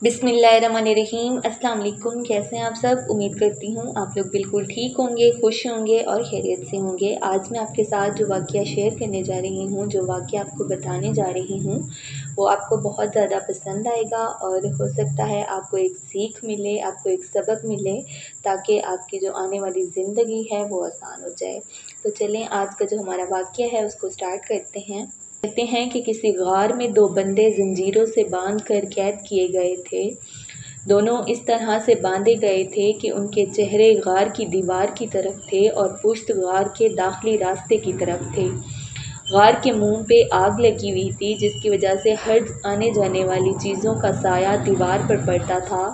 बिस्मिल्लाहिर्रहमानिर्रहीम। अस्सलाम वालेकुम। कैसे हैं आप सब? उम्मीद करती हूँ आप लोग बिल्कुल ठीक होंगे, खुश होंगे और खैरियत से होंगे। आज मैं आपके साथ जो वाक़या शेयर करने जा रही हूँ, जो वाक़या आपको बताने जा रही हूँ, वो आपको बहुत ज़्यादा पसंद आएगा और हो सकता है आपको एक सीख मिले, आपको एक सबक मिले, ताकि आपकी जो आने वाली ज़िंदगी है वो आसान हो जाए। तो चलें, आज का जो हमारा वाक़या है उसको स्टार्ट करते हैं। कहते हैं कि किसी गार में दो बंदे जंजीरों से बांध कर कैद किए गए थे। दोनों इस तरह से बांधे गए थे कि उनके चेहरे गार की दीवार की तरफ थे और पुश्त गार के दाखिली रास्ते की तरफ थे। गार के मुंह पे आग लगी हुई थी, जिसकी वजह से हर आने जाने वाली चीज़ों का साया दीवार पर पड़ता था।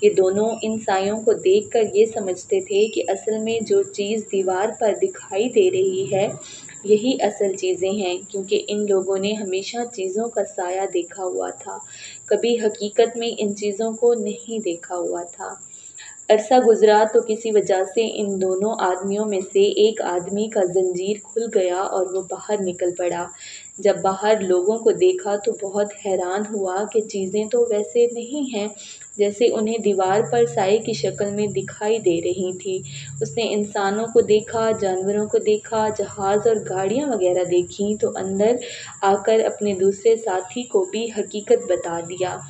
ये दोनों इन सायों को देखकर ये समझते थे कि असल में जो चीज़ दीवार पर दिखाई दे रही है यही असल चीज़ें हैं, क्योंकि इन लोगों ने हमेशा चीज़ों का साया देखा हुआ था, कभी हकीकत में इन चीज़ों को नहीं देखा हुआ था। अरसा गुजरा तो किसी वजह से इन दोनों आदमियों में से एक आदमी का जंजीर खुल गया और वो बाहर निकल पड़ा। जब बाहर लोगों को देखा तो बहुत हैरान हुआ कि चीज़ें तो वैसे नहीं हैं जैसे उन्हें दीवार पर साए की शक्ल में दिखाई दे रही थी। उसने इंसानों को देखा, जानवरों को देखा, जहाज़ और गाड़ियाँ वगैरह देखीं, तो अंदर आकर अपने दूसरे साथी को भी हकीकत बता दिया।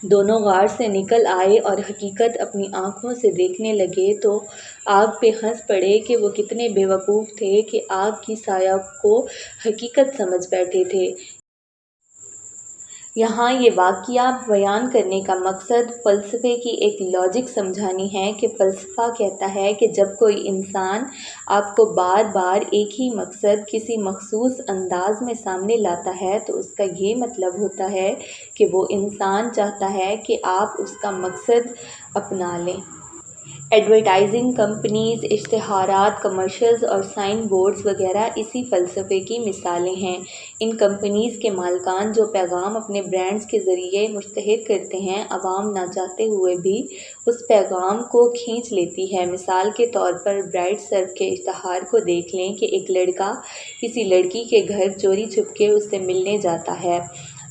दोनों गार से निकल आए और हकीकत अपनी आँखों से देखने लगे तो आग पे हंस पड़े कि वो कितने बेवकूफ़ थे कि आग की साया को हकीकत समझ बैठे थे। यहाँ ये वाक़या बयान करने का मकसद फ़लसफ़े की एक लॉजिक समझानी है कि फ़लसफ़ा कहता है कि जब कोई इंसान आपको बार बार एक ही मकसद किसी मख़सूस अंदाज़ में सामने लाता है तो उसका ये मतलब होता है कि वो इंसान चाहता है कि आप उसका मकसद अपना लें। एडवर्टाइजिंग कंपनीज़, इश्तिहारात, कमर्शियल्स और साइन बोर्ड्स वगैरह इसी फ़लसफ़े की मिसालें हैं। इन कंपनीज़ के मालिकान जो पैगाम अपने ब्रांड्स के ज़रिए मुश्तहर करते हैं, आवाम ना चाहते हुए भी उस पैगाम को खींच लेती है। मिसाल के तौर पर ब्राइट सर्फ के इश्तिहार को देख लें कि एक लड़का किसी लड़की के घर चोरी छुपके उससे मिलने जाता है।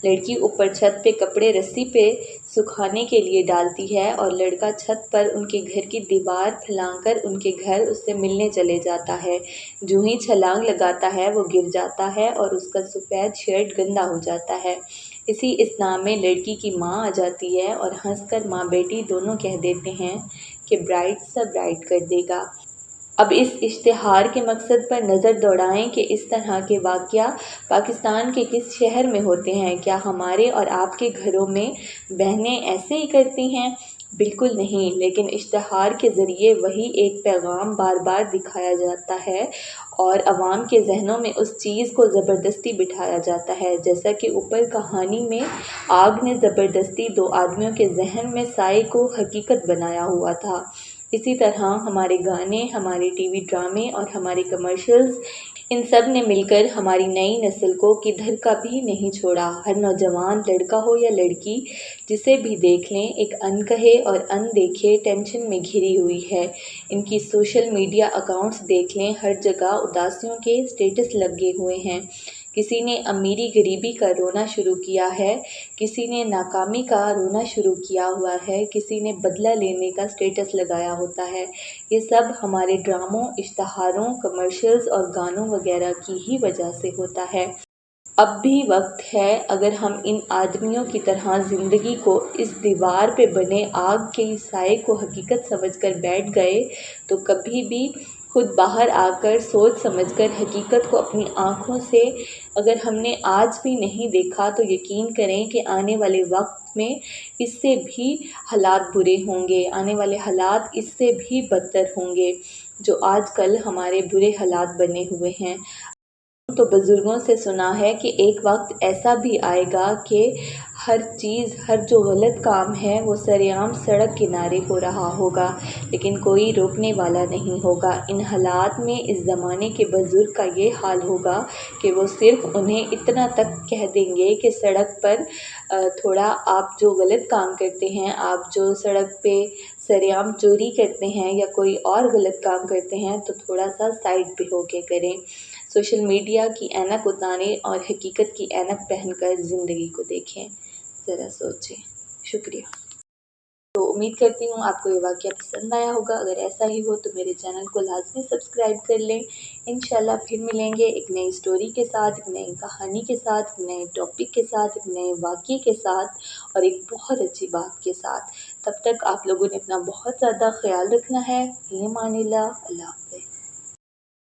लड़की ऊपर छत पे कपड़े रस्सी पे सुखाने के लिए डालती है और लड़का छत पर उनके घर की दीवार फैलाकर उनके घर उससे मिलने चले जाता है। जो ही छलांग लगाता है वो गिर जाता है और उसका सफ़ेद शर्ट गंदा हो जाता है। इसी असना में लड़की की माँ आ जाती है और हंसकर माँ बेटी दोनों कह देते हैं कि ब्राइट सब ब्राइट कर देगा। अब इस इश्तिहार के मकसद पर नज़र दौड़ाएं कि इस तरह के वाक़या पाकिस्तान के किस शहर में होते हैं। क्या हमारे और आपके घरों में बहनें ऐसे ही करती हैं? बिल्कुल नहीं, लेकिन इश्तिहार के ज़रिए वही एक पैगाम बार बार दिखाया जाता है और आवाम के जहनों में उस चीज़ को ज़बरदस्ती बिठाया जाता है। जैसा कि ऊपर कहानी में आग ने ज़बरदस्ती दो आदमियों के जहन में साए को हकीकत बनाया हुआ था, इसी तरह हमारे गाने, हमारे टीवी ड्रामे और हमारे कमर्शियल्स, इन सब ने मिलकर हमारी नई नस्ल को किधर का भी नहीं छोड़ा। हर नौजवान, लड़का हो या लड़की, जिसे भी देख लें, एक अनकहे और अनदेखे टेंशन में घिरी हुई है। इनकी सोशल मीडिया अकाउंट्स देख लें, हर जगह उदासियों के स्टेटस लगे हुए हैं। किसी ने अमीरी गरीबी का रोना शुरू किया है, किसी ने नाकामी का रोना शुरू किया हुआ है, किसी ने बदला लेने का स्टेटस लगाया होता है। ये सब हमारे ड्रामों, इश्तिहारों, कमर्शियल्स और गानों वगैरह की ही वजह से होता है। अब भी वक्त है, अगर हम इन आदमियों की तरह ज़िंदगी को इस दीवार पे बने आग के साए को हकीकत समझकर बैठ गए तो कभी भी खुद बाहर आकर सोच समझकर हकीकत को अपनी आँखों से अगर हमने आज भी नहीं देखा तो यकीन करें कि आने वाले वक्त में इससे भी हालात बुरे होंगे, आने वाले हालात इससे भी बदतर होंगे जो आजकल हमारे बुरे हालात बने हुए हैं। तो बुज़ुर्गों से सुना है कि एक वक्त ऐसा भी आएगा कि हर चीज़, हर जो गलत काम है वो सरेआम सड़क किनारे हो रहा होगा, लेकिन कोई रोकने वाला नहीं होगा। इन हालात में इस ज़माने के बुज़ुर्ग का ये हाल होगा कि वो सिर्फ़ उन्हें इतना तक कह देंगे कि सड़क पर थोड़ा आप जो गलत काम करते हैं, आप जो सड़क पे सरेआम चोरी करते हैं या कोई और गलत काम करते हैं, तो थोड़ा सा साइड पे होके करें। सोशल मीडिया की ऐनक उतारें और हकीकत की ऐनक पहनकर ज़िंदगी को देखें। ज़रा सोचें। شکریہ۔ تو امید کرتی ہوں آپ کو یہ واقعہ پسند آیا ہوگا۔ اگر ایسا ہی ہو تو میرے چینل کو لازمی سبسکرائب کر لیں۔ انشاءاللہ پھر ملیں گے ایک نئی سٹوری کے ساتھ، ایک نئی کہانی کے ساتھ، ایک نئے ٹاپک کے ساتھ، ایک نئے واقعے کے ساتھ اور ایک بہت اچھی بات کے ساتھ۔ تب تک آپ لوگوں نے اپنا بہت زیادہ خیال رکھنا ہے۔ فی امان اللہ، اللہ حافظ۔